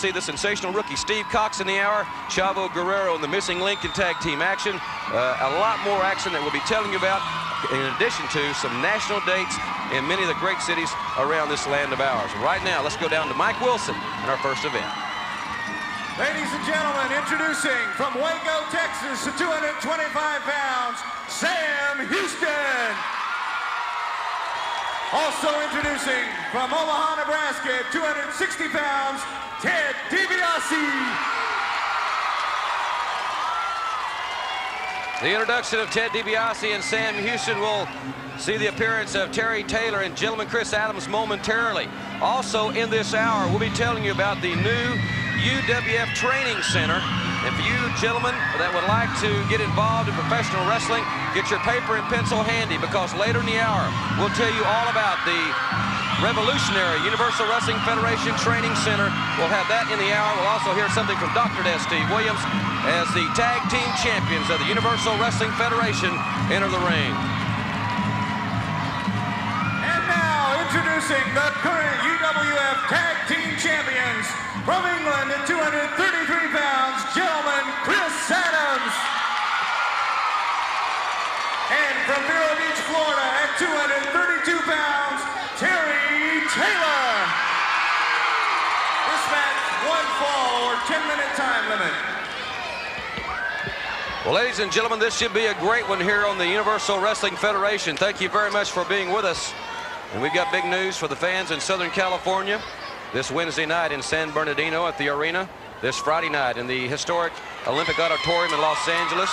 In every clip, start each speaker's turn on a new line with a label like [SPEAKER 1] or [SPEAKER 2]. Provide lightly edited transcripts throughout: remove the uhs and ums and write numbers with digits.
[SPEAKER 1] see the sensational rookie Steve Cox in the hour, Chavo Guerrero in the missing link in tag team action. A lot more action that we'll be telling you about, in addition to some national dates in many of the great cities around this land of ours. Right now, let's go down to Mike Wilson in our first event.
[SPEAKER 2] Ladies and gentlemen, introducing from Waco, Texas, at 225 pounds, Sam Houston. Also introducing from Omaha, Nebraska, at 260 pounds, Ted Dibiase.
[SPEAKER 1] The introduction of Ted Dibiase and Sam Houston will see the appearance of Terry Taylor and gentleman Chris Adams momentarily. Also in this hour, we'll be telling you about the new UWF Training Center. And for you gentlemen that would like to get involved in professional wrestling, get your paper and pencil handy, because later in the hour, we'll tell you all about the revolutionary Universal Wrestling Federation Training Center. We'll have that in the hour. We'll also hear something from Dr. Steve Williams as the tag team champions of the Universal Wrestling Federation enter the ring.
[SPEAKER 2] And now introducing the current UWF Tag Team Champions from England at 233 pounds, gentleman Chris Adams. And from Vero Beach, Florida at 232 pounds, Terry Taylor. This match, one fall or 10-minute time limit.
[SPEAKER 1] Well, ladies and gentlemen, this should be a great one here on the Universal Wrestling Federation. Thank you very much for being with us. And we've got big news for the fans in Southern California. This Wednesday night in San Bernardino at the arena. This Friday night in the historic Olympic Auditorium in Los Angeles.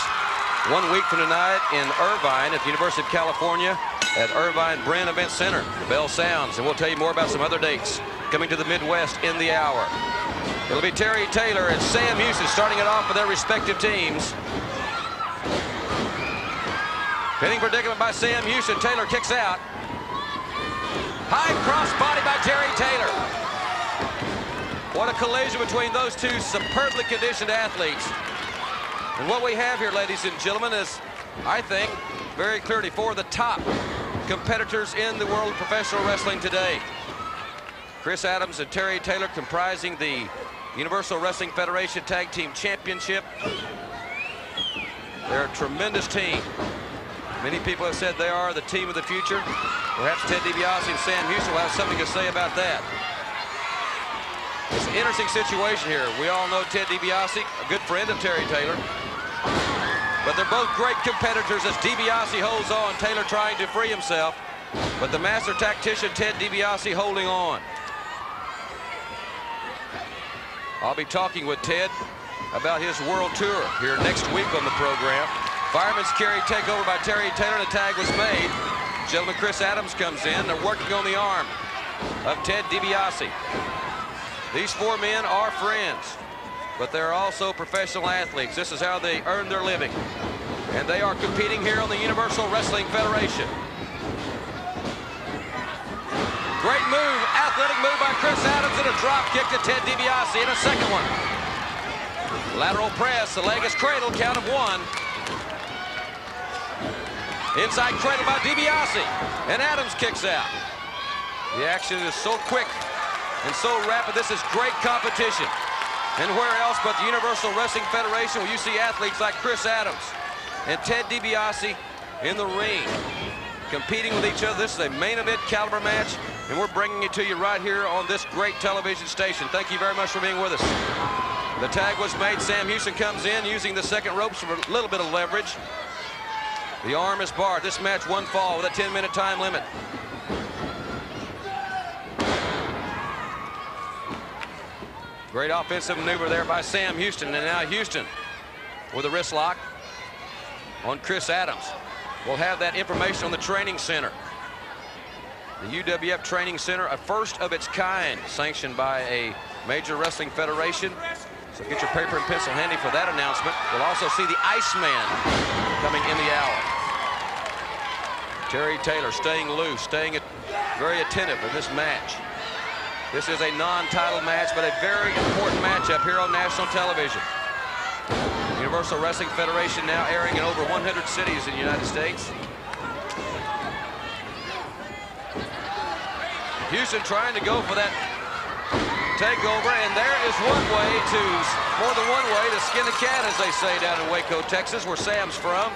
[SPEAKER 1] 1 week from tonight in Irvine at the University of California at Irvine Brin Event Center. The bell sounds, and we'll tell you more about some other dates coming to the Midwest in the hour. It'll be Terry Taylor and Sam Houston starting it off for their respective teams. Pinning predicament by Sam Houston. Taylor kicks out. High cross body by Terry Taylor. What a collision between those two superbly conditioned athletes. And what we have here, ladies and gentlemen, is, I think, very clearly four of the top competitors in the world of professional wrestling today. Chris Adams and Terry Taylor comprising the Universal Wrestling Federation Tag Team Championship. They're a tremendous team. Many people have said they are the team of the future. Perhaps Ted Dibiase and Sam Houston will have something to say about that. It's an interesting situation here. We all know Ted Dibiase, a good friend of Terry Taylor. But they're both great competitors as Dibiase holds on, Taylor trying to free himself. But the master tactician, Ted Dibiase, holding on. I'll be talking with Ted about his world tour here next week on the program. Fireman's carry takeover by Terry Taylor, and the tag was made. Gentleman Chris Adams comes in. They're working on the arm of Ted Dibiase. These four men are friends, but they're also professional athletes. This is how they earn their living. And they are competing here on the Universal Wrestling Federation. Great move, athletic move by Chris Adams, and a drop kick to Ted Dibiase in a second one. Lateral press, the leg is cradled, count of one. Inside cradle by Dibiase, and Adams kicks out. The action is so quick and so rapid. This is great competition. And where else but the Universal Wrestling Federation will you see athletes like Chris Adams and Ted Dibiase in the ring competing with each other. This is a main event caliber match, and we're bringing it to you right here on this great television station. Thank you very much for being with us. The tag was made. Sam Houston comes in using the second ropes for a little bit of leverage. The arm is barred. This match one fall with a 10-minute time limit. Great offensive maneuver there by Sam Houston, and now Houston with a wrist lock on Chris Adams. We'll have that information on the training center. The UWF Training Center, a first of its kind, sanctioned by a major wrestling federation. So get your paper and pencil handy for that announcement. We'll also see the Iceman coming in the hour. Terry Taylor staying loose, staying very attentive in this match. This is a non-title match, but a very important matchup here on national television. Universal Wrestling Federation now airing in over 100 cities in the United States. Houston trying to go for that takeover, and there is more than one way to skin a cat, as they say down in Waco, Texas, where Sam's from.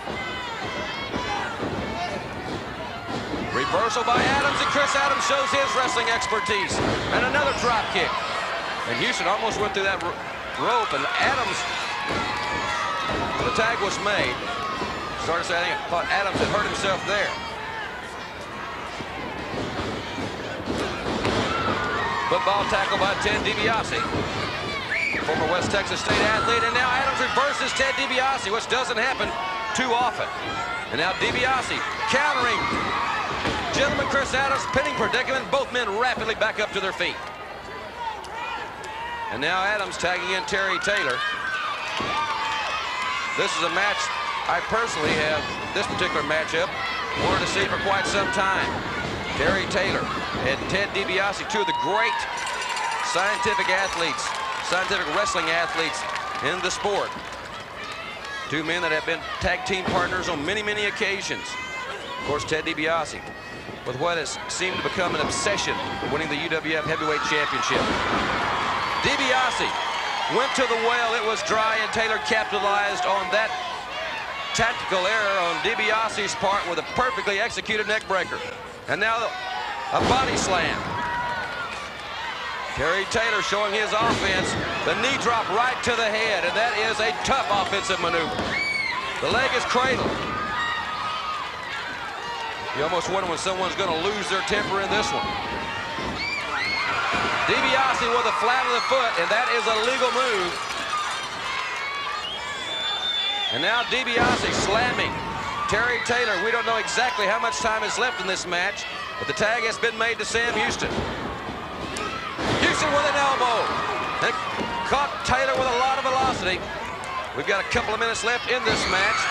[SPEAKER 1] Reversal by Adams, and Chris Adams shows his wrestling expertise. And another drop kick. And Houston almost went through that rope, and Adams, the tag was made. Started saying, I thought Adams had hurt himself there. Football tackle by Ted Dibiase, former West Texas State athlete, and now Adams reverses Ted Dibiase, which doesn't happen too often. And now Dibiase countering gentleman Chris Adams, pinning predicament, both men rapidly back up to their feet. And now Adams tagging in Terry Taylor. This is a match I personally have, this particular matchup, wanted to see for quite some time. Terry Taylor and Ted Dibiase, two of the great scientific wrestling athletes in the sport. Two men that have been tag team partners on many, many occasions. Of course, Ted Dibiase, with what has seemed to become an obsession, winning the UWF Heavyweight Championship. Dibiase went to the well, it was dry, and Taylor capitalized on that tactical error on Dibiase's part with a perfectly executed neck breaker. And now a body slam. Terry Taylor showing his offense, the knee drop right to the head, and that is a tough offensive maneuver. The leg is cradled. You almost wonder when someone's going to lose their temper in this one. Dibiase with a flat of the foot, and that is a legal move. And now Dibiase slamming Terry Taylor. We don't know exactly how much time is left in this match, but the tag has been made to Sam Houston. Houston with an elbow. And caught Taylor with a lot of velocity. We've got a couple of minutes left in this match.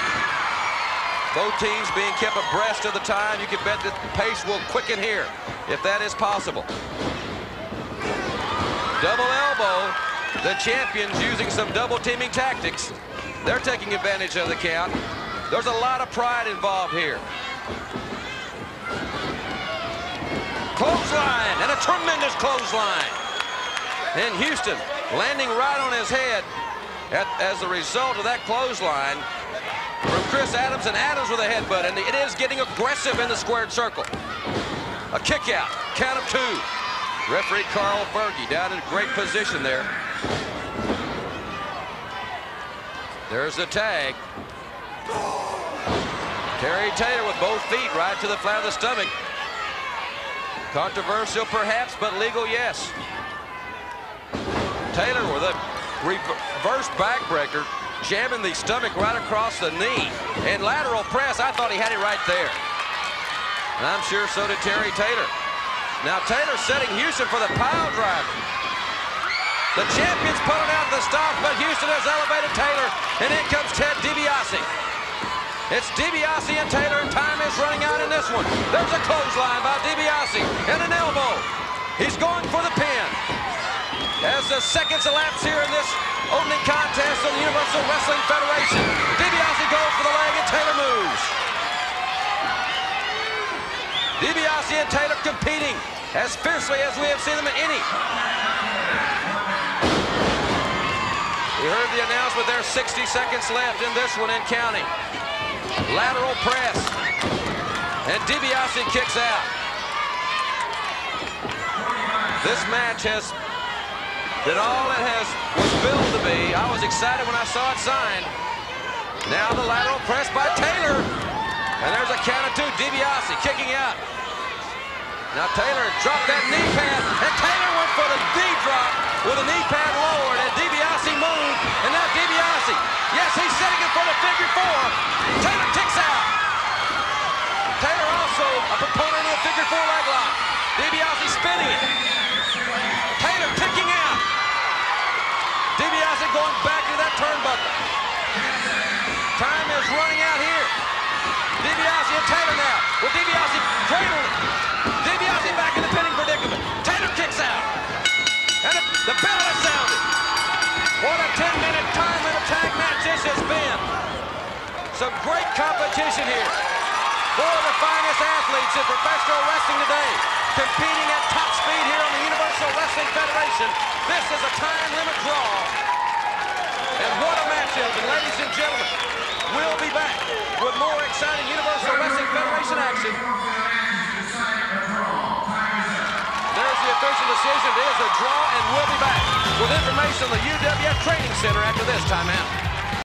[SPEAKER 1] Both teams being kept abreast of the time. You can bet that the pace will quicken here, if that is possible. Double elbow. The champions using some double teaming tactics. They're taking advantage of the count. There's a lot of pride involved here. Clothesline, and a tremendous clothesline. And Houston landing right on his head as a result of that clothesline from Chris Adams, and Adams with a headbutt, and it is getting aggressive in the squared circle. A kick out, count of two. Referee Carl Fergie down in great position there. There's the tag. Terry Taylor with both feet right to the flat of the stomach. Controversial perhaps, but legal, yes. Taylor with a reverse backbreaker, jamming the stomach right across the knee. And lateral press, I thought he had it right there. And I'm sure so did Terry Taylor. Now Taylor setting Houston for the pile driver. The champions pulling out the stop, but Houston has elevated Taylor, and in comes Ted Dibiase. It's Dibiase and Taylor, and time is running out in this one. There's a clothesline by Dibiase, and an elbow. He's going for the pin. As the seconds elapse here in this opening contest on the Universal Wrestling Federation, Dibiase goes for the leg, and Taylor moves. Dibiase and Taylor competing as fiercely as we have seen them in any. We heard the announcement, there's 60 seconds left in this one and counting. Lateral press. And Dibiase kicks out. This match has been all it was billed to be. I was excited when I saw it signed. Now the lateral press by Taylor. And there's a count of two. Dibiase kicking out. Now Taylor dropped that knee pad, and Taylor went for the knee drop with a knee pad lowered, and Dibiase moved, and now Dibiase, yes, he's setting it for the figure four. Taylor kicks out. Taylor also a proponent of the figure four leg lock. Dibiase spinning it. Taylor kicking out. Dibiase going back to that turnbuckle. Time is running out here. Dibiase and Taylor now, with Dibiase cradling it. Dibiase back in the pinning predicament. Taylor kicks out. And the bell has sounded. What a 10-minute time limit tag match this has been. Some great competition here. Four of the finest athletes in professional wrestling today. competing at top speed here on the Universal Wrestling Federation. This is a time limit draw. And what a matchup. And ladies and gentlemen, we'll be back with more exciting Universal Wrestling Federation action. There's the official decision. It is a draw, and we'll be back with information on the UWF Training Center after this timeout.